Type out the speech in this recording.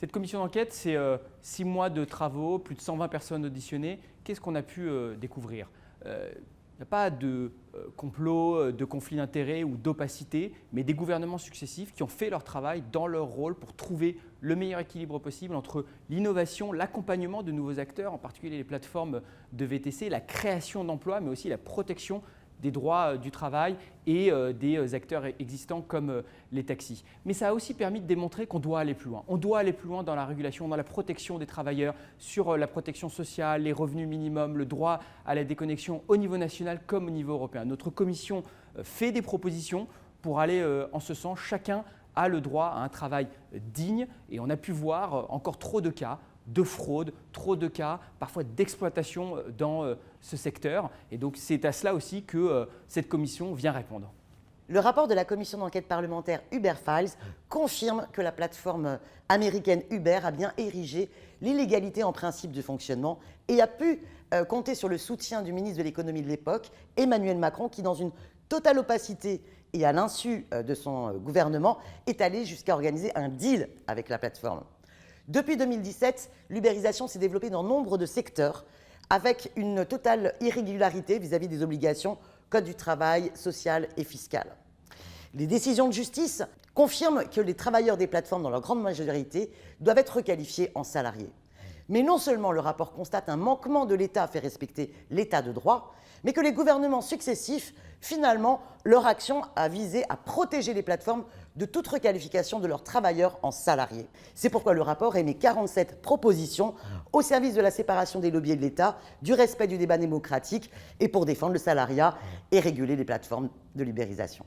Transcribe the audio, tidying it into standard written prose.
Cette commission d'enquête, c'est 6 mois de travaux, plus de 120 personnes auditionnées. Qu'est-ce qu'on a pu découvrir? Il n'y a pas de complot, de conflit d'intérêts ou d'opacité, mais des gouvernements successifs qui ont fait leur travail dans leur rôle pour trouver le meilleur équilibre possible entre l'innovation, l'accompagnement de nouveaux acteurs, en particulier les plateformes de VTC, la création d'emplois, mais aussi la protection des droits du travail et des acteurs existants comme les taxis. Mais ça a aussi permis de démontrer qu'on doit aller plus loin. On doit aller plus loin dans la régulation, dans la protection des travailleurs, sur la protection sociale, les revenus minimums, le droit à la déconnexion au niveau national comme au niveau européen. Notre commission fait des propositions pour aller en ce sens. Chacun a le droit à un travail digne et on a pu voir encore trop de cas de fraude, trop de cas, parfois d'exploitation dans ce secteur. Et donc c'est à cela aussi que cette commission vient répondre. Le rapport de la commission d'enquête parlementaire Uber Files confirme que la plateforme américaine Uber a bien érigé l'illégalité en principe de fonctionnement et a pu compter sur le soutien du ministre de l'économie de l'époque, Emmanuel Macron, qui dans une totale opacité et à l'insu de son gouvernement est allé jusqu'à organiser un deal avec la plateforme. Depuis 2017, l'ubérisation s'est développée dans nombre de secteurs avec une totale irrégularité vis-à-vis des obligations Code du travail, social et fiscal. Les décisions de justice confirment que les travailleurs des plateformes, dans leur grande majorité, doivent être requalifiés en salariés. Mais non seulement le rapport constate un manquement de l'État à faire respecter l'État de droit, mais que les gouvernements successifs, finalement, leur action a visé à protéger les plateformes de toute requalification de leurs travailleurs en salariés. C'est pourquoi le rapport émet 47 propositions au service de la séparation des lobbies et de l'État, du respect du débat démocratique et pour défendre le salariat et réguler les plateformes de libéralisation.